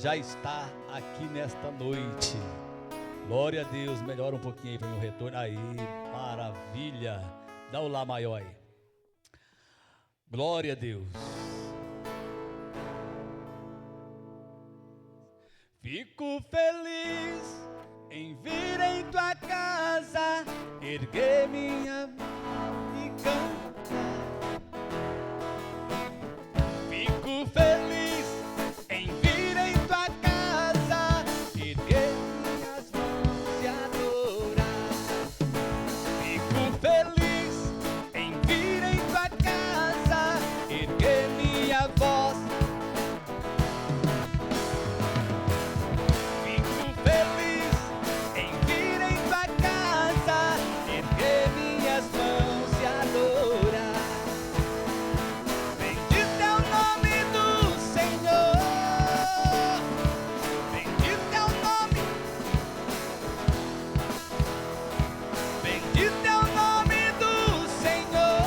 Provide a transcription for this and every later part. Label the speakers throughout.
Speaker 1: já está aqui nesta noite. Glória a Deus. Melhora um pouquinho aí para meu retorno. Aí, maravilha. Dá o lá maior aí. Glória a Deus. Fico feliz em vir em tua casa, erguer minha mão e cantar. Fico feliz em vir em tua casa, erguer minhas mãos e adorar. Fico feliz em vir em tua casa, erguer minha voz. Fico feliz em vir em tua casa, erguer minhas mãos e adorar. Bendito é o nome do Senhor, bendito é o nome, bendito é o nome do Senhor,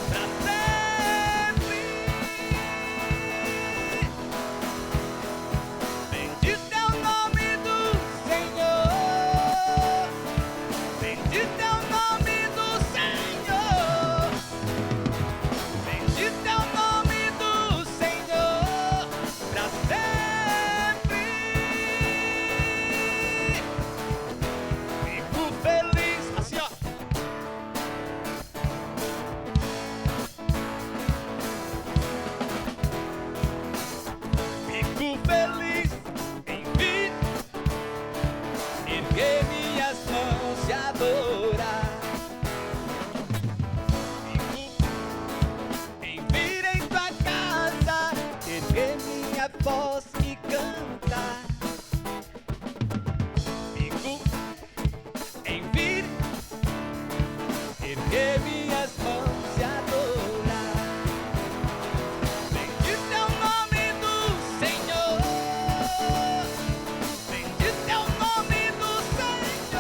Speaker 1: pra sempre. Bendito é o nome do Senhor, bendito é o nome do Senhor, bendito é o nome do Senhor, pra sempre. Fico feliz, assim ó. Fico feliz em vir, erguer minhas mãos e adorar. Fico em vir em tua casa, erguer minha voz e cantar. Fico em vir, erguer minhas mãos e adorar. Bendito é o nome do Senhor, bendito é o nome do Senhor,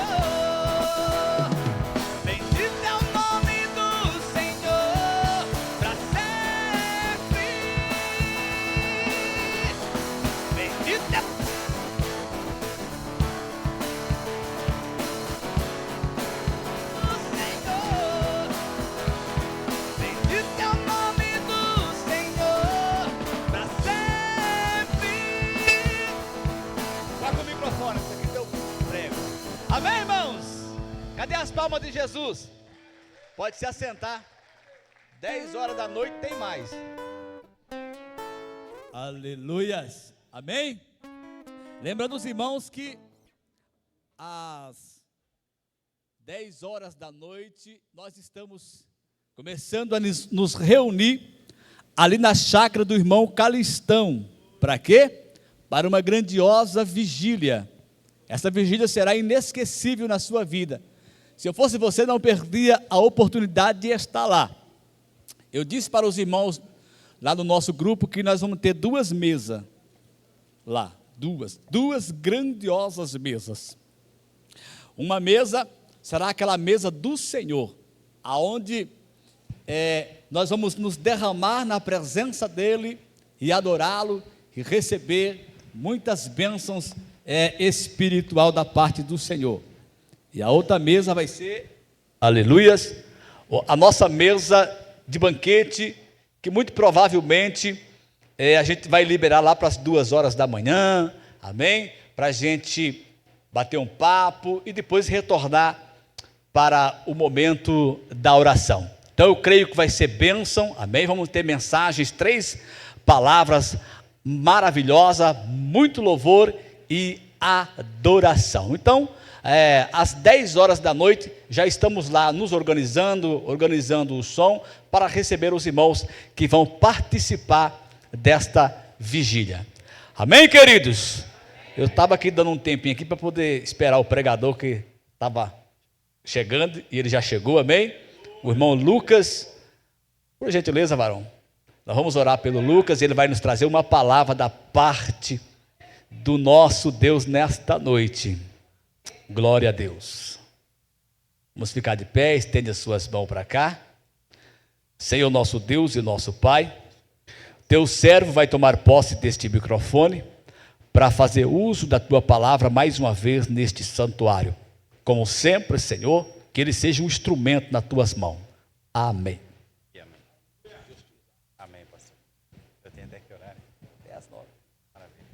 Speaker 1: bendito é o nome do Senhor, pra sempre. Bendito é o Senhor, bendito é o nome do Senhor, pra sempre. Toca o microfone, isso aqui é teu prego. Amém, irmãos? Cadê as palmas de Jesus? Pode se assentar. 10 horas da noite tem mais. Aleluias. Amém? Lembrando os irmãos que às 10 horas da noite nós estamos começando a nos reunir ali na chácara do irmão Calistão. Para quê? Para uma grandiosa vigília. Essa vigília será inesquecível na sua vida. Se eu fosse você, não perdia a oportunidade de estar lá. Eu disse para os irmãos lá no nosso grupo que nós vamos ter 2 mesas lá. Duas grandiosas mesas. Uma mesa será aquela mesa do Senhor, aonde nós vamos nos derramar na presença dEle e adorá-lo e receber muitas bênçãos espiritual da parte do Senhor. E a outra mesa vai ser, aleluias, a nossa mesa de banquete, que muito provavelmente a gente vai liberar lá para as 2 horas da manhã, amém? Para a gente bater um papo e depois retornar para o momento da oração. Então eu creio que vai ser bênção, amém? Vamos ter mensagens, 3 palavras maravilhosas, muito louvor e adoração. Então, às 10 horas da noite, já estamos lá nos organizando o som, para receber os irmãos que vão participar desta vigília. Amém, queridos? Eu estava aqui dando um tempinho aqui para poder esperar o pregador que estava chegando, e ele já chegou, amém? O irmão Lucas, por gentileza, varão, nós vamos orar pelo Lucas, e ele vai nos trazer uma palavra da parte do nosso Deus nesta noite. Glória a Deus. Vamos ficar de pé, estende as suas mãos para cá. Senhor nosso Deus e nosso Pai, teu servo vai tomar posse deste microfone para fazer uso da tua palavra mais uma vez neste santuário. Como sempre, Senhor, que ele seja um instrumento nas tuas mãos. Amém.
Speaker 2: Amém, pastor. Eu tenho até que orar. Até as 9. Maravilha.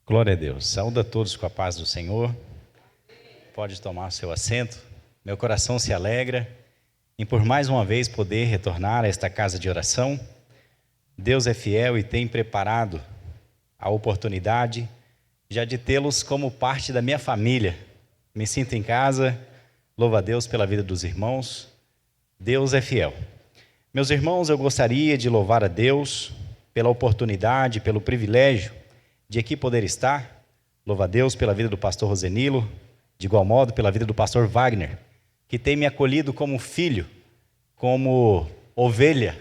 Speaker 2: Glória a Deus. Saúde a todos com a paz do Senhor. Pode tomar seu assento. Meu coração se alegra em por mais uma vez poder retornar a esta casa de oração. Deus é fiel e tem preparado a oportunidade já de tê-los como parte da minha família. Me sinto em casa, louvo a Deus pela vida dos irmãos. Deus é fiel. Meus irmãos, eu gostaria de louvar a Deus pela oportunidade, pelo privilégio de aqui poder estar. Louvo a Deus pela vida do pastor Rosenilo, de igual modo pela vida do pastor Wagner, que tem me acolhido como filho, como ovelha,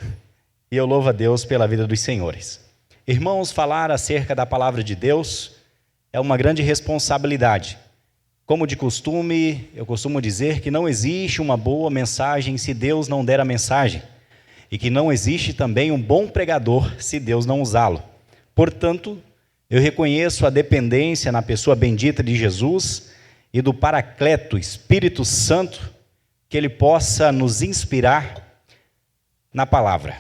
Speaker 2: e eu louvo a Deus pela vida dos senhores. Irmãos, falar acerca da palavra de Deus é uma grande responsabilidade. Como de costume, eu costumo dizer que não existe uma boa mensagem se Deus não der a mensagem, e que não existe também um bom pregador se Deus não usá-lo. Portanto, eu reconheço a dependência na pessoa bendita de Jesus e do Paracleto, Espírito Santo, que ele possa nos inspirar na palavra.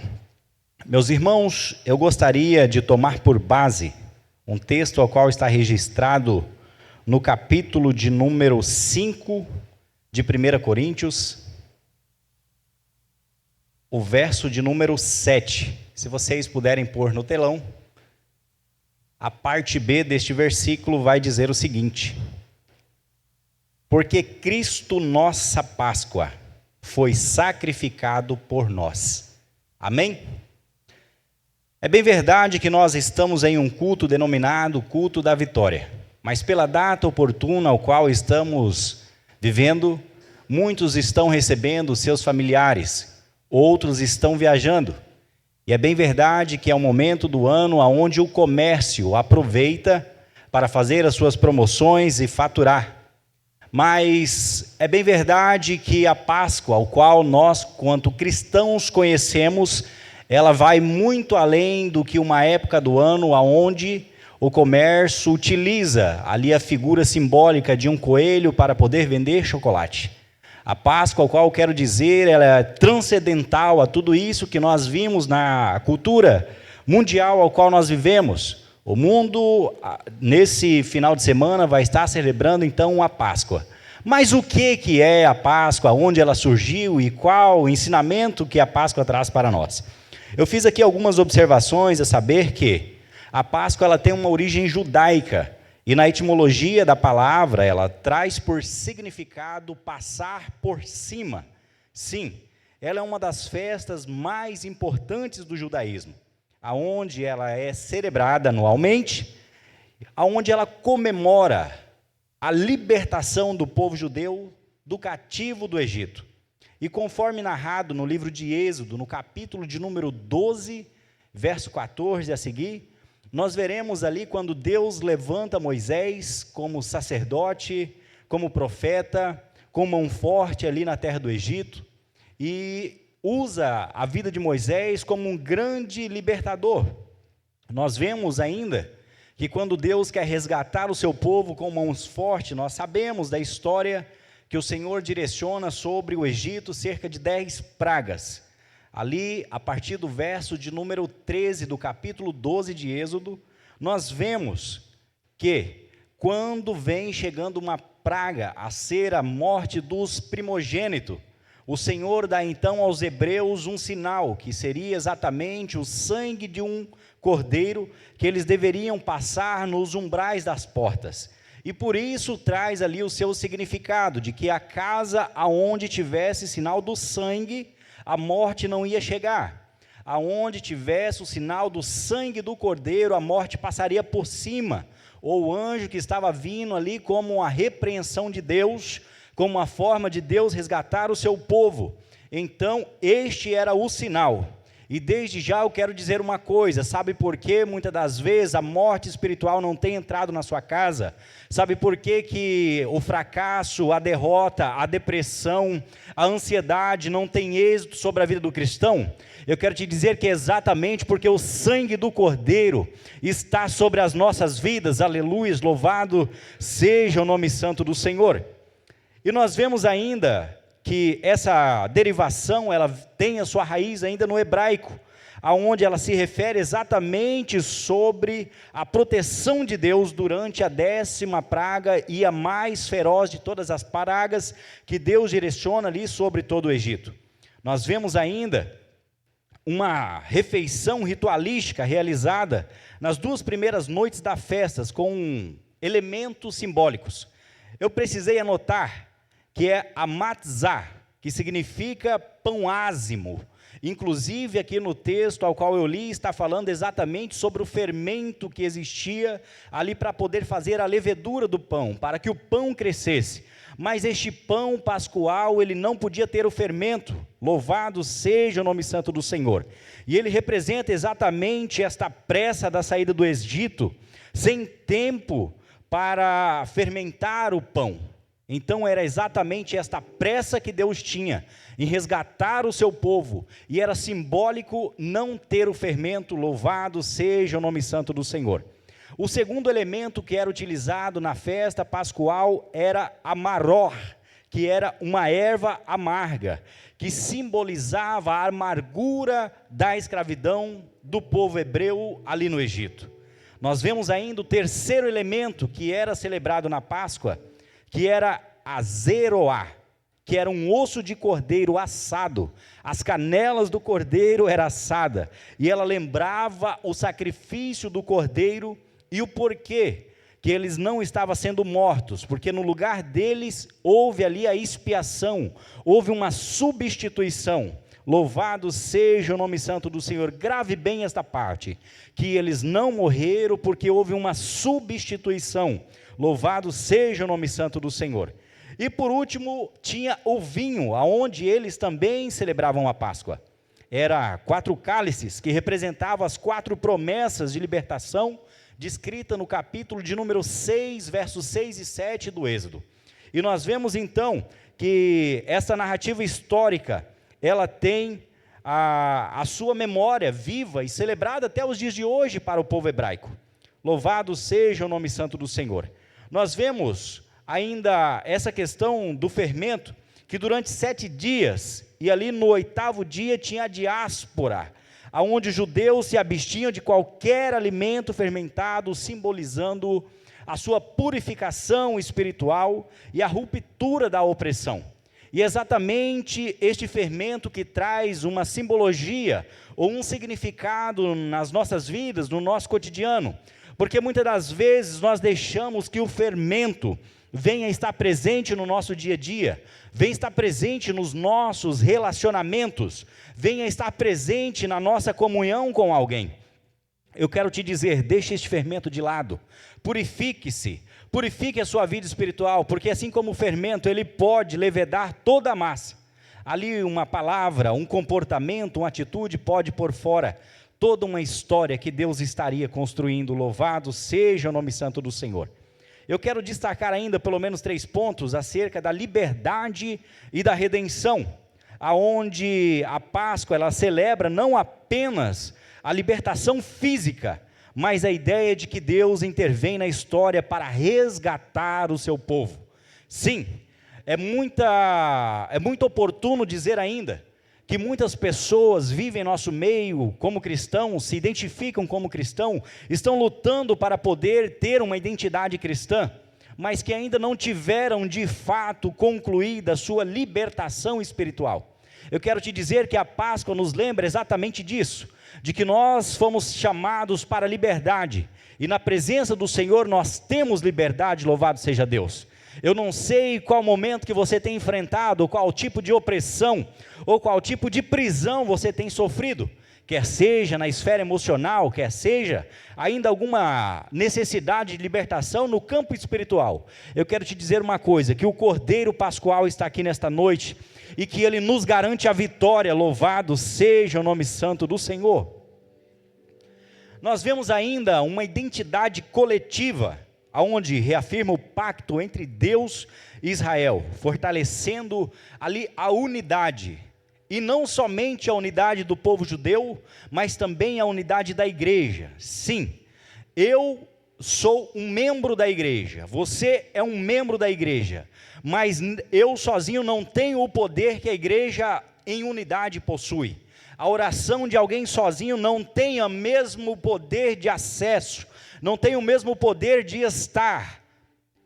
Speaker 2: Meus irmãos, eu gostaria de tomar por base um texto ao qual está registrado no capítulo de número 5 de 1 Coríntios, o verso de número 7. Se vocês puderem pôr no telão, a parte B deste versículo vai dizer o seguinte: porque Cristo, nossa Páscoa, foi sacrificado por nós. Amém? É bem verdade que nós estamos em um culto denominado culto da vitória, mas pela data oportuna ao qual estamos vivendo, muitos estão recebendo seus familiares, outros estão viajando. E é bem verdade que é um momento do ano onde o comércio aproveita para fazer as suas promoções e faturar. Mas é bem verdade que a Páscoa, ao qual nós, quanto cristãos, conhecemos, ela vai muito além do que uma época do ano onde o comércio utiliza ali a figura simbólica de um coelho para poder vender chocolate. A Páscoa, ao qual eu quero dizer, ela é transcendental a tudo isso que nós vimos na cultura mundial ao qual nós vivemos. O mundo, nesse final de semana, vai estar celebrando então a Páscoa. Mas o que é a Páscoa, onde ela surgiu e qual o ensinamento que a Páscoa traz para nós? Eu fiz aqui algumas observações a saber que a Páscoa ela tem uma origem judaica e na etimologia da palavra ela traz por significado passar por cima. Sim, ela é uma das festas mais importantes do judaísmo, aonde ela é celebrada anualmente, aonde ela comemora a libertação do povo judeu do cativo do Egito. E conforme narrado no livro de Êxodo, no capítulo de número 12, verso 14 a seguir, nós veremos ali quando Deus levanta Moisés como sacerdote, como profeta, com mão forte ali na terra do Egito, e usa a vida de Moisés como um grande libertador. Nós vemos ainda que quando Deus quer resgatar o seu povo com mãos fortes, nós sabemos da história que o Senhor direciona sobre o Egito cerca de 10 pragas. Ali, a partir do verso de número 13 do capítulo 12 de Êxodo, nós vemos que quando vem chegando uma praga a ser a morte dos primogênitos, o Senhor dá então aos hebreus um sinal, que seria exatamente o sangue de um cordeiro, que eles deveriam passar nos umbrais das portas. E por isso traz ali o seu significado, de que a casa aonde tivesse sinal do sangue, a morte não ia chegar. Aonde tivesse o sinal do sangue do cordeiro, a morte passaria por cima. Ou o anjo que estava vindo ali como uma repreensão de Deus, como uma forma de Deus resgatar o seu povo. Então, este era o sinal. E desde já eu quero dizer uma coisa: sabe por que muitas das vezes a morte espiritual não tem entrado na sua casa? Sabe por que o fracasso, a derrota, a depressão, a ansiedade não tem êxito sobre a vida do cristão? Eu quero te dizer que é exatamente porque o sangue do Cordeiro está sobre as nossas vidas. Aleluia, louvado seja o nome santo do Senhor. E nós vemos ainda que essa derivação, ela tem a sua raiz ainda no hebraico, aonde ela se refere exatamente sobre a proteção de Deus durante a 10ª praga e a mais feroz de todas as pragas que Deus direciona ali sobre todo o Egito. Nós vemos ainda uma refeição ritualística realizada nas 2 primeiras noites das festas com elementos simbólicos. Eu precisei anotar que é a matzá, que significa pão ázimo. Inclusive aqui no texto ao qual eu li, está falando exatamente sobre o fermento que existia ali para poder fazer a levedura do pão, para que o pão crescesse. Mas este pão pascual, ele não podia ter o fermento. Louvado seja o nome santo do Senhor. E ele representa exatamente esta pressa da saída do Egito, sem tempo para fermentar o pão. Então era exatamente esta pressa que Deus tinha em resgatar o seu povo, e era simbólico não ter o fermento. Louvado seja o nome santo do Senhor. O segundo elemento que era utilizado na festa pascual era a maror, que era uma erva amarga, que simbolizava a amargura da escravidão do povo hebreu ali no Egito. Nós vemos ainda o terceiro elemento que era celebrado na Páscoa, que era a zeroá, que era um osso de cordeiro assado. As canelas do cordeiro eram assadas, e ela lembrava o sacrifício do cordeiro e o porquê que eles não estavam sendo mortos, porque no lugar deles houve ali a expiação, houve uma substituição. Louvado seja o nome santo do Senhor. Grave bem esta parte, que eles não morreram porque houve uma substituição. Louvado seja o nome santo do Senhor. E por último, tinha o vinho, aonde eles também celebravam a Páscoa. Era 4 cálices, que representavam as 4 promessas de libertação, descrita no capítulo de número 6, versos 6 e 7 do Êxodo. E nós vemos então, que essa narrativa histórica, ela tem a sua memória viva e celebrada até os dias de hoje para o povo hebraico. Louvado seja o nome santo do Senhor. Nós vemos ainda essa questão do fermento, que durante 7 dias, e ali no 8º dia tinha a diáspora, onde os judeus se abstinham de qualquer alimento fermentado, simbolizando a sua purificação espiritual e a ruptura da opressão. E exatamente este fermento que traz uma simbologia ou um significado nas nossas vidas, no nosso cotidiano, porque muitas das vezes nós deixamos que o fermento venha estar presente no nosso dia a dia, venha estar presente nos nossos relacionamentos, venha estar presente na nossa comunhão com alguém. Eu quero te dizer, deixe este fermento de lado, purifique-se, purifique a sua vida espiritual, porque assim como o fermento, ele pode levedar toda a massa. Ali uma palavra, um comportamento, uma atitude pode pôr fora toda uma história que Deus estaria construindo. Louvado seja o nome santo do Senhor. Eu quero destacar ainda pelo menos 3 pontos acerca da liberdade e da redenção, aonde a Páscoa ela celebra não apenas a libertação física, mas a ideia de que Deus intervém na história para resgatar o seu povo. Sim, é muito oportuno dizer ainda que muitas pessoas vivem em nosso meio como cristãos, se identificam como cristão, estão lutando para poder ter uma identidade cristã, mas que ainda não tiveram de fato concluída a sua libertação espiritual. Eu quero te dizer que a Páscoa nos lembra exatamente disso, de que nós fomos chamados para a liberdade, e na presença do Senhor nós temos liberdade, louvado seja Deus. Eu não sei qual momento que você tem enfrentado, qual tipo de opressão, ou qual tipo de prisão você tem sofrido. quer seja na esfera emocional, quer seja ainda alguma necessidade de libertação no campo espiritual, eu quero te dizer uma coisa, que o Cordeiro Pascual está aqui nesta noite, e que Ele nos garante a vitória. Louvado seja o nome santo do Senhor. Nós vemos ainda uma identidade coletiva, onde reafirma o pacto entre Deus e Israel, fortalecendo ali a unidade, e não somente a unidade do povo judeu, mas também a unidade da igreja. Sim, eu sou um membro da igreja, você é um membro da igreja, mas eu sozinho não tenho o poder que a igreja em unidade possui. A oração de alguém sozinho não tem o mesmo poder de acesso, não tem o mesmo poder de estar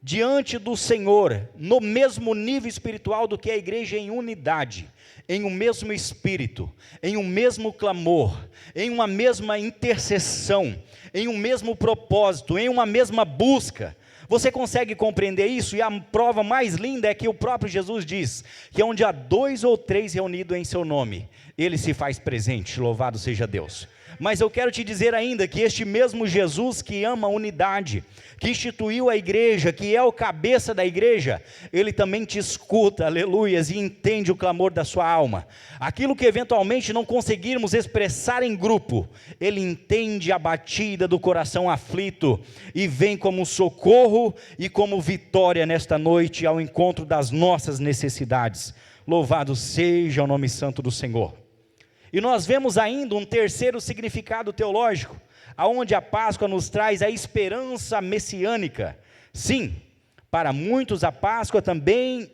Speaker 2: diante do Senhor, no mesmo nível espiritual do que a igreja em unidade, em um mesmo espírito, em um mesmo clamor, em uma mesma intercessão, em um mesmo propósito, em uma mesma busca. Você consegue compreender isso? E a prova mais linda é que o próprio Jesus diz, que onde há 2 ou 3 reunidos em seu nome, Ele se faz presente. Louvado seja Deus. Mas eu quero te dizer ainda que este mesmo Jesus que ama a unidade, que instituiu a igreja, que é o cabeça da igreja, Ele também te escuta, aleluias, e entende o clamor da sua alma. Aquilo que eventualmente não conseguirmos expressar em grupo, Ele entende a batida do coração aflito, e vem como socorro e como vitória nesta noite, ao encontro das nossas necessidades. Louvado seja o nome santo do Senhor. E nós vemos ainda um terceiro significado teológico, aonde a Páscoa nos traz a esperança messiânica. Sim, para muitos a Páscoa também,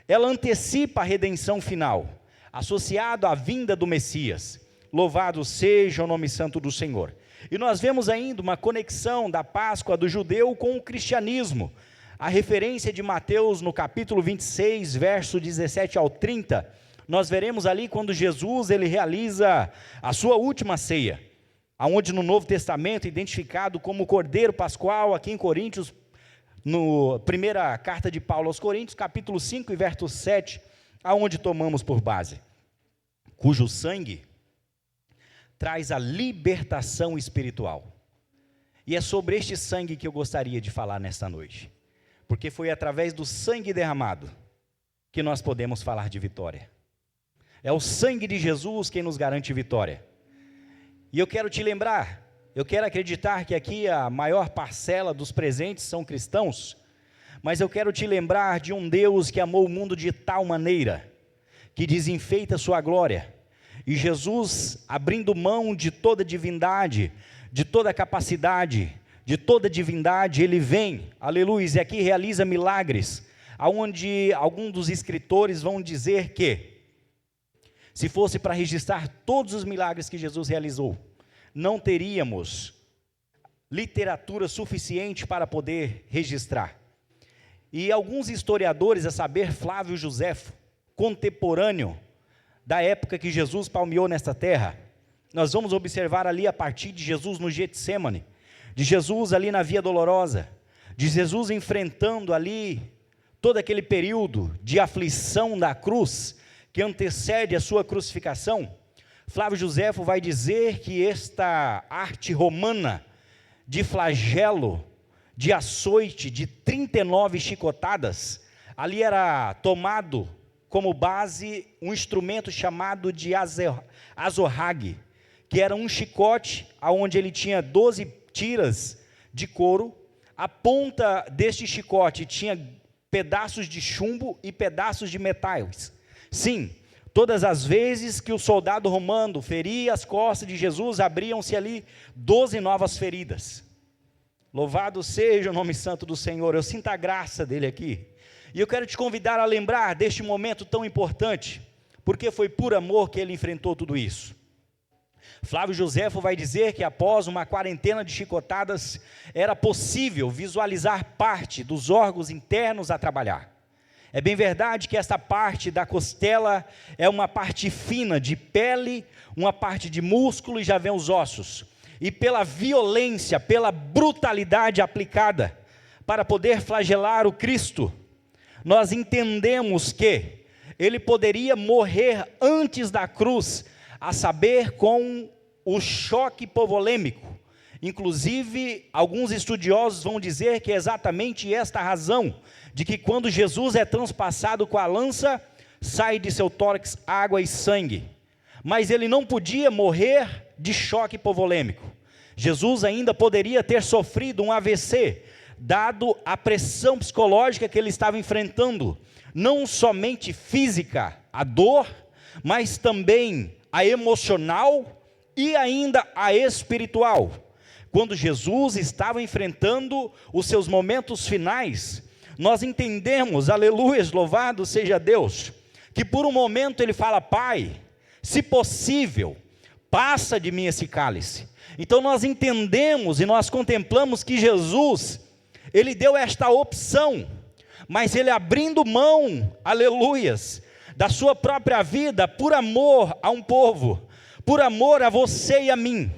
Speaker 2: ela antecipa a redenção final, associado à vinda do Messias. Louvado seja o nome santo do Senhor. E nós vemos ainda uma conexão da Páscoa do judeu com o cristianismo. A referência de Mateus no capítulo 26, verso 17 ao 30, nós veremos ali quando Jesus ele realiza a sua última ceia, aonde no Novo Testamento, identificado como Cordeiro Pascual, aqui em Coríntios, no primeira carta de Paulo aos Coríntios, capítulo 5 e verso 7, aonde tomamos por base, cujo sangue traz a libertação espiritual. E é sobre este sangue que eu gostaria de falar nesta noite, porque foi através do sangue derramado que nós podemos falar de vitória. É o sangue de Jesus quem nos garante vitória. E eu quero te lembrar, eu quero acreditar que aqui a maior parcela dos presentes são cristãos, mas eu quero te lembrar de um Deus que amou o mundo de tal maneira, que desenfeita sua glória, e Jesus, abrindo mão de toda divindade, de toda capacidade, de toda divindade, Ele vem, aleluia, e aqui realiza milagres, aonde alguns dos escritores vão dizer que, se fosse para registrar todos os milagres que Jesus realizou, não teríamos literatura suficiente para poder registrar. E alguns historiadores, a saber, Flávio Joséfo, contemporâneo da época que Jesus palmeou nesta terra, nós vamos observar ali a partir de Jesus no Getsêmani, de Jesus ali na Via Dolorosa, de Jesus enfrentando ali todo aquele período de aflição da cruz, que antecede a sua crucificação. Flávio Joséfo vai dizer que esta arte romana de flagelo, de açoite, de 39 chicotadas, ali era tomado como base um instrumento chamado de azorrague, que era um chicote onde ele tinha 12 tiras de couro, a ponta deste chicote tinha pedaços de chumbo e pedaços de metais. Sim, todas as vezes que o soldado romano feria as costas de Jesus, abriam-se ali 12 novas feridas. Louvado seja o nome santo do Senhor. Eu sinto a graça dele aqui. E eu quero te convidar a lembrar deste momento tão importante, porque foi por amor que ele enfrentou tudo isso. Flávio Joséfo vai dizer que após uma quarentena de chicotadas, era possível visualizar parte dos órgãos internos a trabalhar. É bem verdade que essa parte da costela é uma parte fina de pele, uma parte de músculo e já vem os ossos. E pela violência, pela brutalidade aplicada para poder flagelar o Cristo, nós entendemos que ele poderia morrer antes da cruz, a saber, com o choque hipovolêmico. Inclusive, alguns estudiosos vão dizer que é exatamente esta a razão de que quando Jesus é transpassado com a lança, sai de seu tórax água e sangue. Mas ele não podia morrer de choque hipovolêmico. Jesus ainda poderia ter sofrido um AVC, dado a pressão psicológica que ele estava enfrentando, não somente física, a dor, mas também a emocional e ainda a espiritual. Quando Jesus estava enfrentando os seus momentos finais, nós entendemos, aleluia, louvado seja Deus, que por um momento ele fala: Pai, se possível, passa de mim esse cálice. Então nós entendemos e nós contemplamos que Jesus, ele deu esta opção, mas ele abrindo mão, aleluias, da sua própria vida, por amor a um povo, por amor a você e a mim,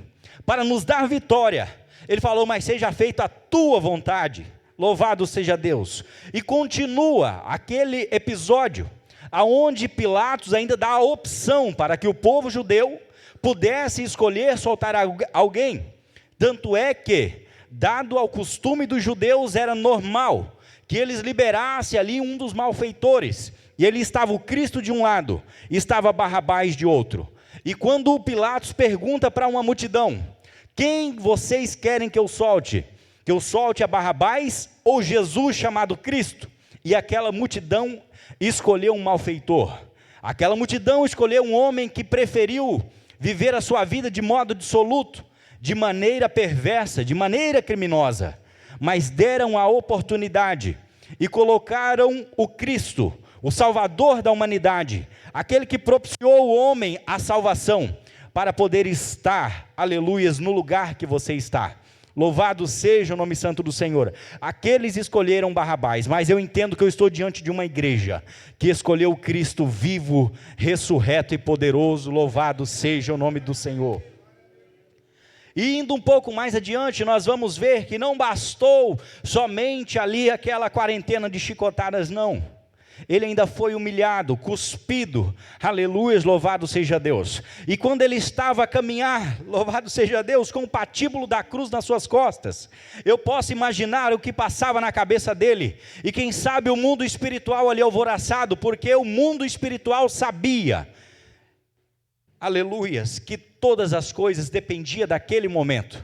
Speaker 2: para nos dar vitória, ele falou: mas seja feita a tua vontade, louvado seja Deus. E continua aquele episódio, aonde Pilatos ainda dá a opção para que o povo judeu pudesse escolher soltar alguém. Tanto é que, dado ao costume dos judeus, era normal que eles liberassem ali um dos malfeitores, e ele estava o Cristo de um lado, e estava Barrabás de outro. E quando o Pilatos pergunta para uma multidão: quem vocês querem que eu solte? Que eu solte a Barrabás ou Jesus chamado Cristo? E aquela multidão escolheu um malfeitor. Aquela multidão escolheu um homem que preferiu viver a sua vida de modo dissoluto, de maneira perversa, de maneira criminosa. Mas deram a oportunidade e colocaram o Cristo, o Salvador da humanidade, aquele que propiciou o homem à salvação, para poder estar, aleluias, no lugar que você está. Louvado seja o nome santo do Senhor. Aqueles escolheram Barrabás, mas eu entendo que eu estou diante de uma igreja que escolheu o Cristo vivo, ressurreto e poderoso. Louvado seja o nome do Senhor. E indo um pouco mais adiante, nós vamos ver que não bastou somente ali aquela quarentena de chicotadas, não. Ele ainda foi humilhado, cuspido, aleluia, louvado seja Deus. E quando ele estava a caminhar, louvado seja Deus, com o patíbulo da cruz nas suas costas, eu posso imaginar o que passava na cabeça dele, e quem sabe o mundo espiritual ali alvoroçado, porque o mundo espiritual sabia, aleluias, que todas as coisas dependiam daquele momento,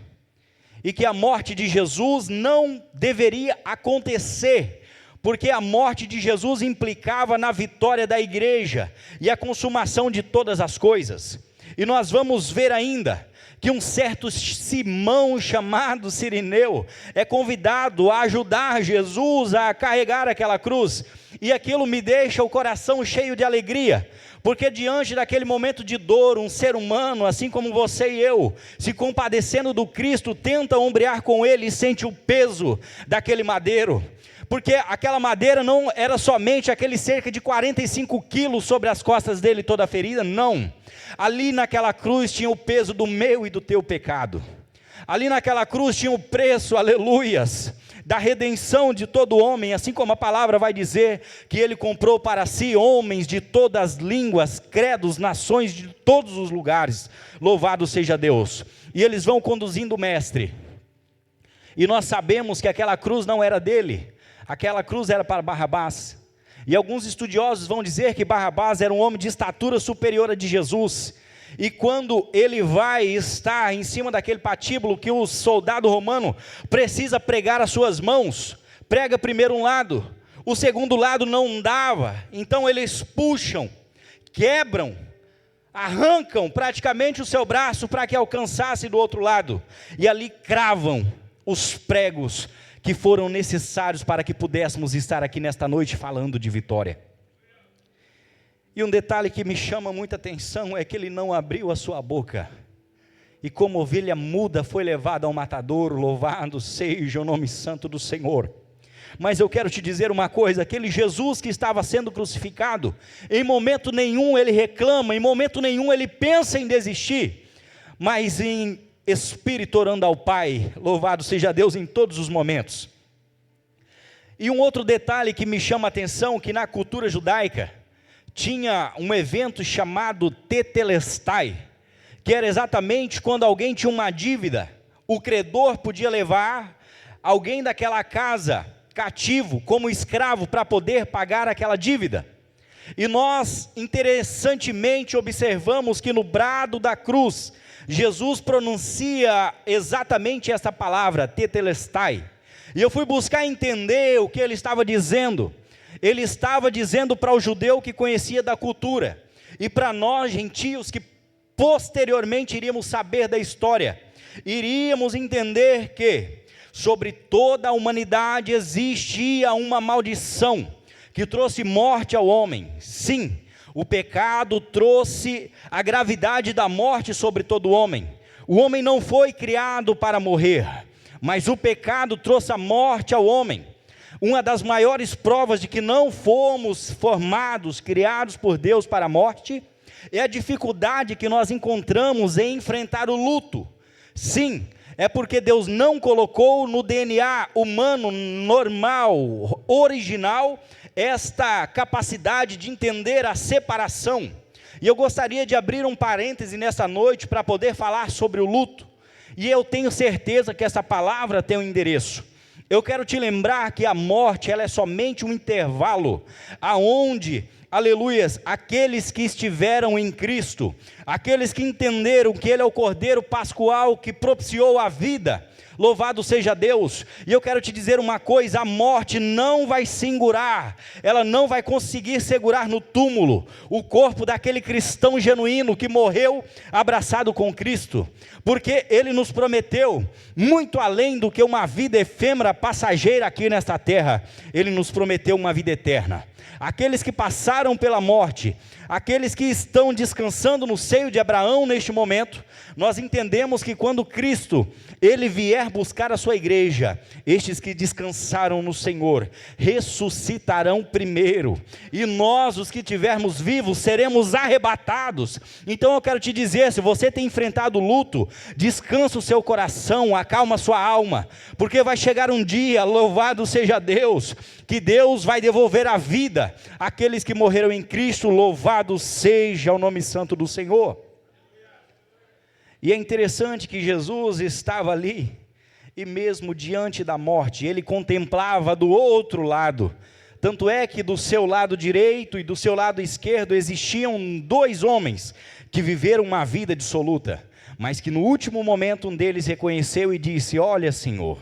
Speaker 2: e que a morte de Jesus não deveria acontecer, porque a morte de Jesus implicava na vitória da igreja, e a consumação de todas as coisas. E nós vamos ver ainda, que um certo Simão chamado Cirineu, é convidado a ajudar Jesus a carregar aquela cruz, e aquilo me deixa o coração cheio de alegria, porque diante daquele momento de dor, um ser humano, assim como você e eu, se compadecendo do Cristo, tenta ombrear com ele e sente o peso daquele madeiro, porque aquela madeira não era somente aquele cerca de 45 quilos sobre as costas dele, toda a ferida, não. Ali naquela cruz tinha o peso do meu e do teu pecado. Ali naquela cruz tinha o preço, aleluias, da redenção de todo homem, assim como a palavra vai dizer, que ele comprou para si homens de todas as línguas, credos, nações, de todos os lugares. Louvado seja Deus. E eles vão conduzindo o mestre. E nós sabemos que aquela cruz não era dele. Aquela cruz era para Barrabás, e alguns estudiosos vão dizer que Barrabás era um homem de estatura superior a de Jesus, e quando ele vai estar em cima daquele patíbulo que o soldado romano precisa pregar as suas mãos, prega primeiro um lado, o segundo lado não dava, então eles puxam, quebram, arrancam praticamente o seu braço para que alcançasse do outro lado, e ali cravam os pregos que foram necessários para que pudéssemos estar aqui nesta noite falando de vitória. E um detalhe que me chama muita atenção é que ele não abriu a sua boca, e como ovelha muda foi levado ao matadouro. Louvado seja o nome santo do Senhor. Mas eu quero te dizer uma coisa, aquele Jesus que estava sendo crucificado, em momento nenhum ele reclama, em momento nenhum ele pensa em desistir, mas em espírito orando ao Pai, louvado seja Deus em todos os momentos. E um outro detalhe que me chama a atenção, que na cultura judaica, tinha um evento chamado Tetelestai, que era exatamente quando alguém tinha uma dívida, o credor podia levar alguém daquela casa cativo, como escravo, para poder pagar aquela dívida. E nós, interessantemente, observamos que no brado da cruz, Jesus pronuncia exatamente essa palavra, tetelestai. E eu fui buscar entender o que ele estava dizendo. Ele estava dizendo para o judeu que conhecia da cultura, e para nós, gentios, que posteriormente iríamos saber da história, iríamos entender que sobre toda a humanidade existia uma maldição que trouxe morte ao homem. Sim, o pecado trouxe a gravidade da morte sobre todo homem. O homem não foi criado para morrer, mas o pecado trouxe a morte ao homem. Uma das maiores provas de que não fomos formados, criados por Deus para a morte, é a dificuldade que nós encontramos em enfrentar o luto. Sim, é porque Deus não colocou no DNA humano normal, original, esta capacidade de entender a separação. E eu gostaria de abrir um parêntese nessa noite para poder falar sobre o luto. E eu tenho certeza que essa palavra tem um endereço. Eu quero te lembrar que a morte, ela é somente um intervalo, aonde, aleluias, aqueles que estiveram em Cristo, aqueles que entenderam que Ele é o Cordeiro Pascual que propiciou a vida, louvado seja Deus. E eu quero te dizer uma coisa: a morte não vai segurar, ela não vai conseguir segurar no túmulo o corpo daquele cristão genuíno que morreu abraçado com Cristo, porque Ele nos prometeu muito além do que uma vida efêmera, passageira aqui nesta terra. Ele nos prometeu uma vida eterna. Aqueles que passaram pela morte, aqueles que estão descansando no seio de Abraão neste momento, nós entendemos que quando Cristo, Ele vier buscar a sua igreja, estes que descansaram no Senhor, ressuscitarão primeiro, e nós, os que estivermos vivos, seremos arrebatados. Então eu quero te dizer, se você tem enfrentado luto, descansa o seu coração, acalma a sua alma, porque vai chegar um dia, louvado seja Deus, que Deus vai devolver a vida àqueles que morreram em Cristo. Louvado seja o nome santo do Senhor. E é interessante que Jesus estava ali, e mesmo diante da morte, Ele contemplava do outro lado. Tanto é que do seu lado direito e do seu lado esquerdo existiam dois homens que viveram uma vida dissoluta, mas que no último momento um deles reconheceu e disse: olha, Senhor,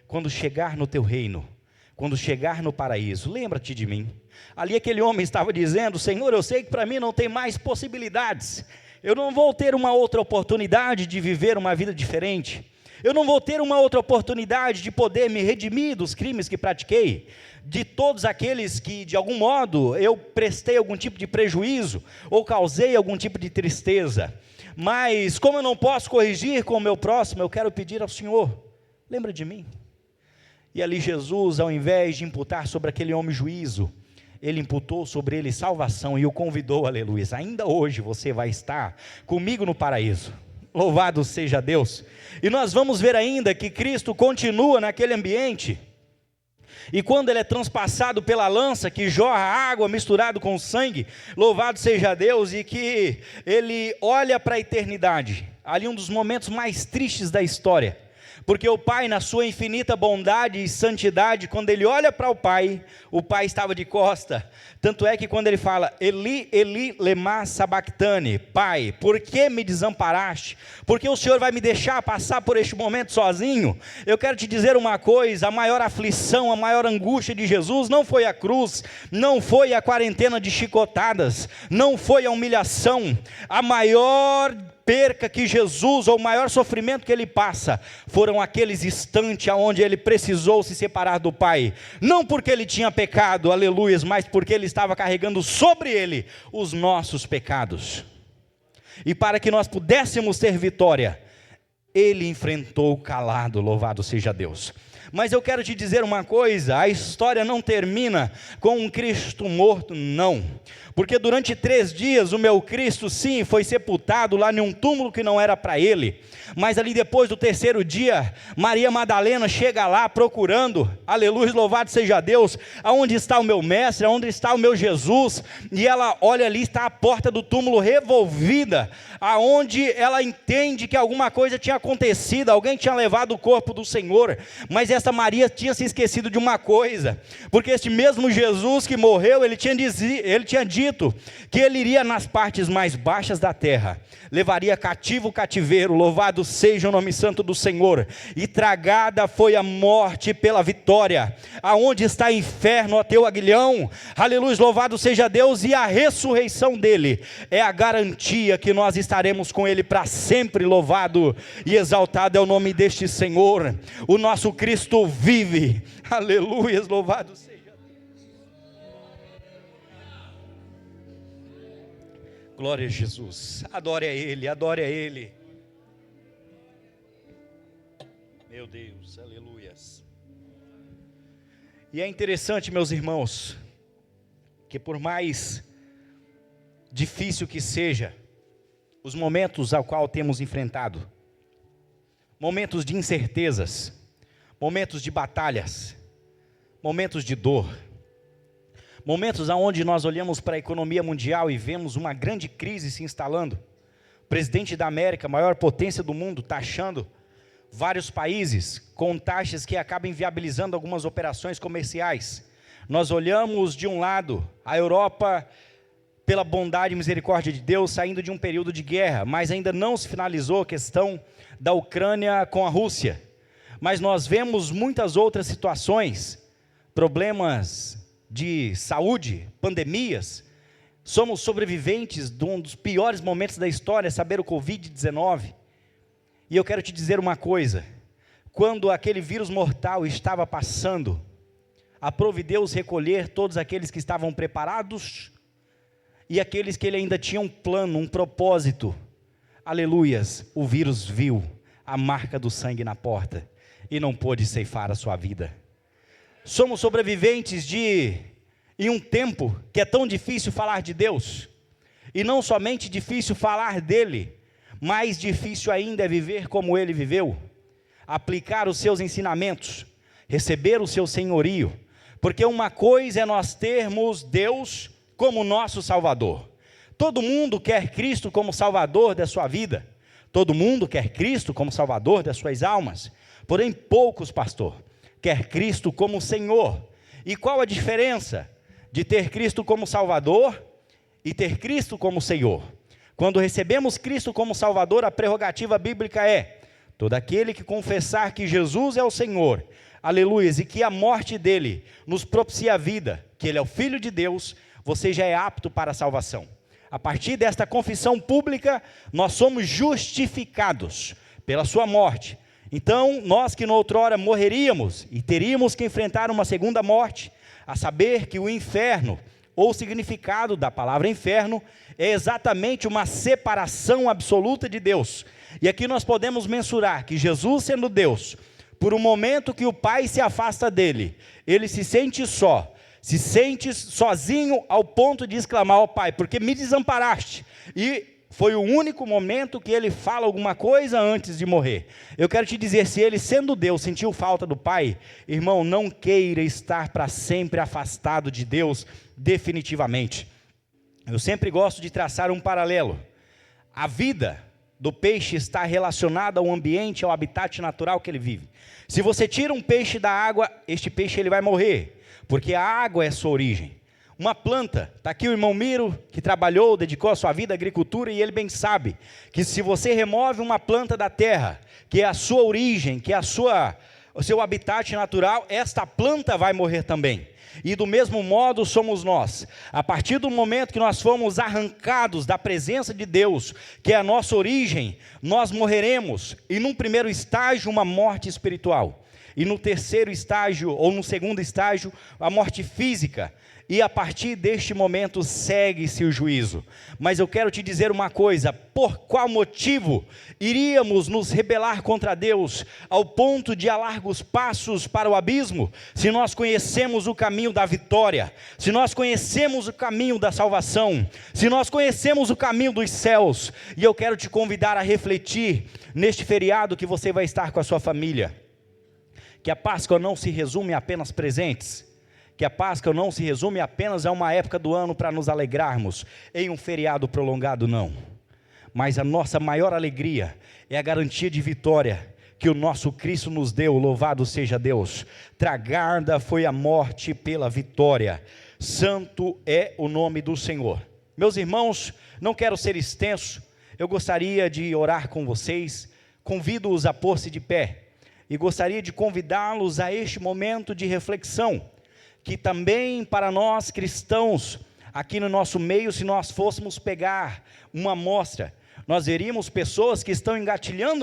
Speaker 2: quando chegar no teu reino, quando chegar no paraíso, lembra-te de mim. Ali aquele homem estava dizendo: Senhor, eu sei que para mim não tem mais possibilidades, eu não vou ter uma outra oportunidade de viver uma vida diferente, eu não vou ter uma outra oportunidade de poder me redimir dos crimes que pratiquei, de todos aqueles que de algum modo eu prestei algum tipo de prejuízo, ou causei algum tipo de tristeza. Mas como eu não posso corrigir com o meu próximo, eu quero pedir ao Senhor, lembra de mim. E ali Jesus, ao invés de imputar sobre aquele homem juízo, Ele imputou sobre ele salvação e o convidou, aleluia. Ainda hoje você vai estar comigo no paraíso. Louvado seja Deus. E nós vamos ver ainda que Cristo continua naquele ambiente. E quando Ele é transpassado pela lança, que jorra água misturado com sangue, louvado seja Deus, e que Ele olha para a eternidade, ali um dos momentos mais tristes da história, porque o Pai, na sua infinita bondade e santidade, quando Ele olha para o Pai estava de costa. Tanto é que quando Ele fala: Eli, Eli, lema sabachthani, Pai, por que me desamparaste? Porque o Senhor vai me deixar passar por este momento sozinho? Eu quero te dizer uma coisa: a maior aflição, a maior angústia de Jesus não foi a cruz, não foi a quarentena de chicotadas, não foi a humilhação. A maior perca que Jesus, ou o maior sofrimento que Ele passa, foram aqueles instantes onde Ele precisou se separar do Pai, não porque Ele tinha pecado, aleluias, mas porque Ele estava carregando sobre Ele os nossos pecados, e para que nós pudéssemos ter vitória, Ele enfrentou calado, louvado seja Deus. Mas eu quero te dizer uma coisa, a história não termina com um Cristo morto, não. Porque durante 3 dias o meu Cristo, sim, foi sepultado lá em um túmulo que não era para ele. Mas ali depois do 3º dia, Maria Madalena chega lá procurando, aleluia, louvado seja Deus, aonde está o meu mestre, aonde está o meu Jesus, e ela olha ali, está a porta do túmulo revolvida, aonde ela entende que alguma coisa tinha acontecido, alguém tinha levado o corpo do Senhor, mas essa Maria tinha se esquecido de uma coisa, porque este mesmo Jesus que morreu, ele tinha dito que ele iria nas partes mais baixas da terra, levaria cativo o cativeiro, louvado seja o nome santo do Senhor, e tragada foi a morte pela vitória. Aonde está o inferno, ó teu aguilhão? Aleluia, louvado seja Deus, e a ressurreição dele é a garantia que nós estaremos com ele para sempre. Louvado e exaltado é o nome deste Senhor. O nosso Cristo vive, aleluia, louvado seja. Glória a Jesus, adore a Ele, adore a Ele. Meu Deus, aleluias. E é interessante, meus irmãos, que por mais difícil que seja, os momentos ao qual temos enfrentado, momentos de incertezas, momentos de batalhas, momentos de dor, momentos onde nós olhamos para a economia mundial e vemos uma grande crise se instalando. O presidente da América, a maior potência do mundo, taxando vários países com taxas que acabam inviabilizando algumas operações comerciais. Nós olhamos de um lado a Europa, pela bondade e misericórdia de Deus, saindo de um período de guerra, mas ainda não se finalizou a questão da Ucrânia com a Rússia. Mas nós vemos muitas outras situações, problemas de saúde, pandemias. Somos sobreviventes de um dos piores momentos da história, saber o Covid-19. E eu quero te dizer uma coisa, quando aquele vírus mortal estava passando, aprove Deus recolher todos aqueles que estavam preparados e aqueles que ele ainda tinha um plano, um propósito. Aleluias, o vírus viu a marca do sangue na porta e não pôde ceifar a sua vida. Somos sobreviventes em um tempo que é tão difícil falar de Deus, e não somente difícil falar dele, mais difícil ainda é viver como ele viveu, aplicar os seus ensinamentos, receber o seu senhorio, porque uma coisa é nós termos Deus como nosso Salvador. Todo mundo quer Cristo como Salvador da sua vida, todo mundo quer Cristo como Salvador das suas almas, porém poucos, pastor, quer Cristo como Senhor. E qual a diferença de ter Cristo como Salvador e ter Cristo como Senhor? Quando recebemos Cristo como Salvador, a prerrogativa bíblica é: todo aquele que confessar que Jesus é o Senhor, aleluia, e que a morte dele nos propicia a vida, que ele é o Filho de Deus, você já é apto para a salvação. A partir desta confissão pública, nós somos justificados pela sua morte. Então, nós que noutrora morreríamos e teríamos que enfrentar uma segunda morte, a saber que o inferno, ou o significado da palavra inferno, é exatamente uma separação absoluta de Deus. E aqui nós podemos mensurar que Jesus, sendo Deus, por um momento que o Pai se afasta dele, ele se sente só, se sente sozinho ao ponto de exclamar ao Pai: porque me desamparaste? E foi o único momento que ele fala alguma coisa antes de morrer. Eu quero te dizer, se ele, sendo Deus, sentiu falta do Pai, irmão, não queira estar para sempre afastado de Deus, definitivamente. Eu sempre gosto de traçar um paralelo. A vida do peixe está relacionada ao ambiente, ao habitat natural que ele vive. Se você tira um peixe da água, este peixe ele vai morrer, porque a água é sua origem. Uma planta, está aqui o irmão Miro, que trabalhou, dedicou a sua vida à agricultura, e ele bem sabe, que se você remove uma planta da terra, que é a sua origem, que é o seu habitat natural, esta planta vai morrer também. E do mesmo modo somos nós. A partir do momento que nós fomos arrancados da presença de Deus, que é a nossa origem, nós morreremos, e num primeiro estágio uma morte espiritual. e no terceiro estágio, ou no segundo estágio, a morte física. E a partir deste momento segue-se o juízo. Mas eu quero te dizer uma coisa: por qual motivo iríamos nos rebelar contra Deus ao ponto de a largos passos para o abismo, se nós conhecemos o caminho da vitória, se nós conhecemos o caminho da salvação, se nós conhecemos o caminho dos céus? E eu quero te convidar a refletir neste feriado que você vai estar com a sua família, que a Páscoa não se resume a apenas presentes, que a Páscoa não se resume apenas a uma época do ano para nos alegrarmos em um feriado prolongado, não. Mas a nossa maior alegria é a garantia de vitória que o nosso Cristo nos deu, louvado seja Deus. Tragada foi a morte pela vitória, santo é o nome do Senhor. Meus irmãos, não quero ser extenso, eu gostaria de orar com vocês, convido-os a pôr-se de pé, e gostaria de convidá-los a este momento de reflexão, que também para nós cristãos, aqui no nosso meio, se nós fôssemos pegar uma amostra, nós veríamos pessoas que estão engatilhando